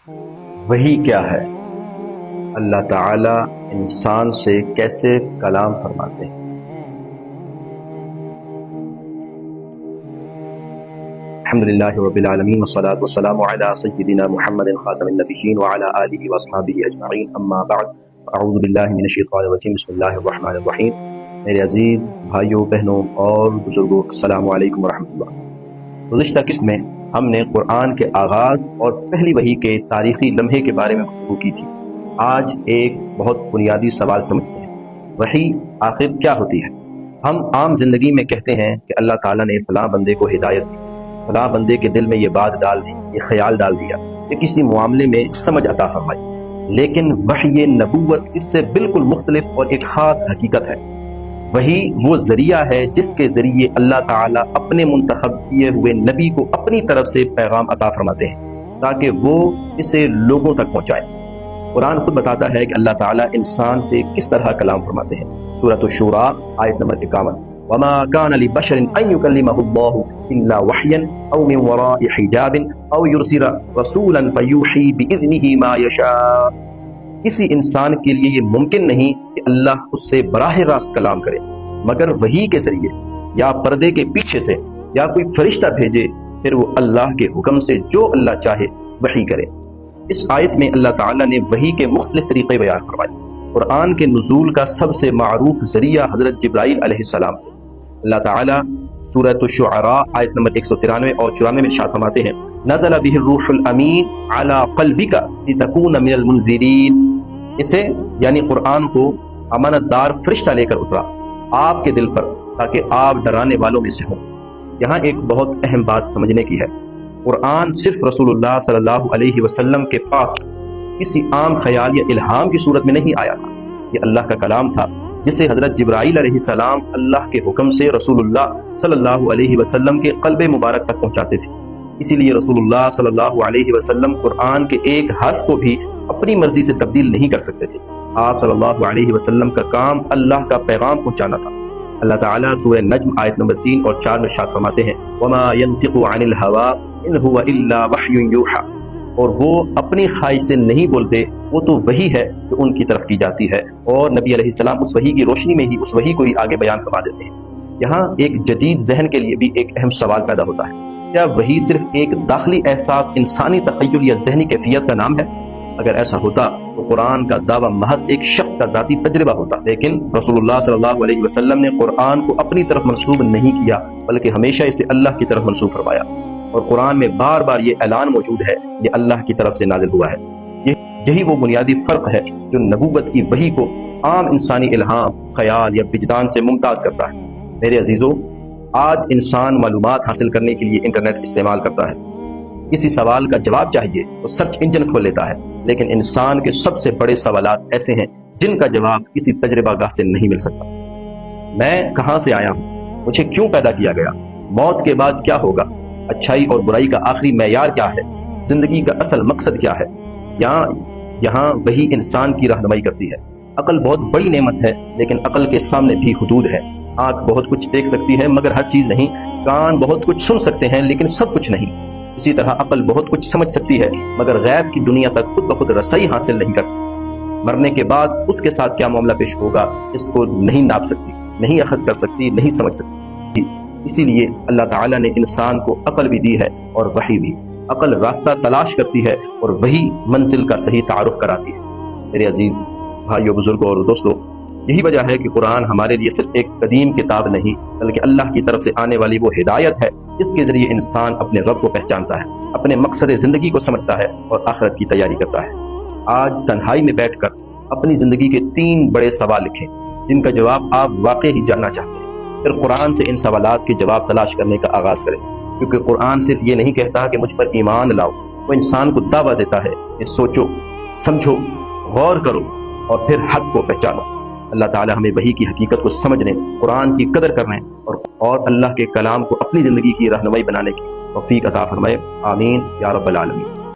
وحی کیا ہے؟ اللہ تعالی انسان سے کیسے کلام فرماتے ہیں؟ الحمدللہ رب العالمین والصلاة والسلام علی سیدنا محمد خاتم النبیین وعلی آلہ واصحابہ اجمعین، اما بعد، اعوذ باللہ من الشیطان الرجیم، بسم اللہ الرحمن الرحیم۔ میرے عزیز بھائیوں، بہنوں اور بزرگوں، السلام علیکم ورحمۃ اللہ۔ گزشتہ قسط میں ہم نے قرآن کے آغاز اور پہلی وحی کے تاریخی لمحے کے بارے میں گفتگو کی تھی۔ آج ایک بہت بنیادی سوال سمجھتے ہیں، وحی آخر کیا ہوتی ہے؟ ہم عام زندگی میں کہتے ہیں کہ اللہ تعالیٰ نے فلاں بندے کو ہدایت دی، فلاں بندے کے دل میں یہ بات ڈال دی، یہ خیال ڈال دیا، کہ کسی معاملے میں سمجھ عطا فرمائی۔ لیکن وحی نبوت اس سے بالکل مختلف اور ایک خاص حقیقت ہے۔ وحی وہ ذریعہ ہے جس کے ذریعے اللہ تعالیٰ اپنے منتخب کیے ہوئے نبی کو اپنی طرف سے پیغام عطا فرماتے ہیں تاکہ وہ اسے لوگوں تک پہنچائے۔ قرآن خود بتاتا ہے کہ اللہ تعالیٰ انسان سے کس طرح کلام فرماتے ہیں۔ سورۃ الشورى آیت نمبر 51، وما كان لبشر ان يكلمه الله الا وحيا او من وراء حجاب او يرسل رسولا فيوحي باذنه ما يشاء۔ کسی انسان کے لیے یہ ممکن نہیں کہ اللہ اس سے براہ راست کلام کرے مگر وحی کے ذریعے، یا پردے کے پیچھے سے، یا کوئی فرشتہ بھیجے، پھر وہ اللہ کے حکم سے جو اللہ چاہے وحی کرے۔ اس آیت میں اللہ تعالیٰ نے وحی کے مختلف طریقے بیان فرمائے۔ قرآن کے نزول کا سب سے معروف ذریعہ حضرت جبرائیل علیہ السلام۔ اللہ تعالیٰ سورۃ الشعراء آیت نمبر 193 اور 94 میں ارشاد فرماتے ہیں، نزل به الروح الامین علی قلبک لتکون من المنذرین۔ اسے یعنی قرآن کو امانت دار فرشتہ لے کر اترا آپ کے دل پر تاکہ آپ ڈرانے والوں میں سے ہوں۔ یہاں ایک بہت اہم بات سمجھنے کی ہے، قرآن صرف رسول اللہ صلی اللہ علیہ وسلم کے پاس کسی عام خیال یا الہام کی صورت میں نہیں آیا تھا۔ یہ اللہ کا کلام تھا جسے حضرت جبرائیل علیہ السلام اللہ کے حکم سے رسول اللہ صلی اللہ علیہ وسلم کے قلب مبارک تک پہنچاتے تھے۔ اسی لیے رسول اللہ صلی اللہ علیہ وسلم قرآن کے ایک حرف کو بھی اپنی مرضی سے تبدیل نہیں کر سکتے تھے۔ آپ صلی اللہ علیہ وسلم کا کام اللہ کا پیغام پہنچانا تھا۔ اللہ تعالیٰ سورہ نجم آیت نمبر 3 اور 4 میں ارشاد فرماتے ہیں، وما ينطق عن الهوى ان هو الا وحی یوحى۔ اور وہ اپنی خواہش سے نہیں بولتے، وہ تو وحی ہے جو ان کی طرف کی جاتی ہے، اور نبی علیہ السلام اس وحی کی روشنی میں ہی اس وحی کو ہی آگے بیان فرما دیتے ہیں۔ یہاں ایک جدید ذہن کے لیے بھی ایک اہم سوال پیدا ہوتا ہے، کیا وحی صرف ایک داخلی احساس، انسانی تخیل یا ذہنی کیفیت کا نام ہے؟ اگر ایسا ہوتا تو قرآن کا دعویٰ محض ایک شخص کا ذاتی تجربہ ہوتا، لیکن رسول اللہ صلی اللہ علیہ وسلم نے قرآن کو اپنی طرف منسوب نہیں کیا بلکہ ہمیشہ اسے اللہ کی طرف منسوب فرمایا، اور قرآن میں بار بار یہ اعلان موجود ہے، یہ اللہ کی طرف سے نازل ہوا ہے۔ یہی وہ بنیادی فرق ہے جو نبوت کی وحی کو عام انسانی الہام، خیال یا وجدان سے ممتاز کرتا ہے۔ میرے عزیزوں، آج انسان معلومات حاصل کرنے کے لیے انٹرنیٹ استعمال کرتا ہے۔ کسی سوال کا جواب چاہیے تو سرچ انجن کھول لیتا ہے، لیکن انسان کے سب سے بڑے سوالات ایسے ہیں جن کا جواب کسی تجربہ گاہ سے نہیں مل سکتا۔ میں کہاں سے آیا ہوں؟ مجھے کیوں پیدا کیا گیا؟ موت کے بعد کیا ہوگا؟ اچھائی اور برائی کا آخری معیار کیا ہے؟ زندگی کا اصل مقصد کیا ہے؟ یہاں وہی انسان کی رہنمائی کرتی ہے۔ عقل بہت بڑی نعمت ہے، لیکن عقل کے سامنے بھی حدود ہے۔ آنکھ بہت کچھ دیکھ سکتی ہے مگر ہر چیز نہیں، کان بہت کچھ سن سکتے ہیں لیکن سب کچھ نہیں۔ اسی طرح عقل بہت کچھ سمجھ سکتی ہے مگر غیب کی دنیا تک خود بخود رسائی حاصل نہیں کر سکتی۔ مرنے کے بعد اس کے ساتھ کیا معاملہ پیش ہوگا اس کو نہیں ناپ سکتی، نہیں اخذ کر سکتی، نہیں سمجھ سکتی۔ اسی لیے اللہ تعالیٰ نے انسان کو عقل بھی دی ہے اور وحی بھی۔ عقل راستہ تلاش کرتی ہے اور وحی منزل کا صحیح تعارف کراتی ہے۔ میرے عزیز بھائیوں، بزرگوں اور دوستوں، یہی وجہ ہے کہ قرآن ہمارے لیے صرف ایک قدیم کتاب نہیں بلکہ اللہ کی طرف سے آنے والی وہ ہدایت ہے جس کے ذریعے انسان اپنے رب کو پہچانتا ہے، اپنے مقصد زندگی کو سمجھتا ہے اور آخرت کی تیاری کرتا ہے۔ آج تنہائی میں بیٹھ کر اپنی زندگی کے 3 بڑے سوال لکھیں جن کا جواب آپ واقعی ہی جاننا چاہتے ہیں، پھر قرآن سے ان سوالات کے جواب تلاش کرنے کا آغاز کریں، کیونکہ قرآن صرف یہ نہیں کہتا کہ مجھ پر ایمان لاؤ، وہ انسان کو دعویٰ دیتا ہے کہ سوچو، سمجھو، غور کرو اور پھر حق کو پہچانو۔ اللہ تعالی ہمیں وحی کی حقیقت کو سمجھنے، قرآن کی قدر کرنے اور اللہ کے کلام کو اپنی زندگی کی رہنمائی بنانے کی توفیق عطا فرمائے۔ آمین یا رب العالمین۔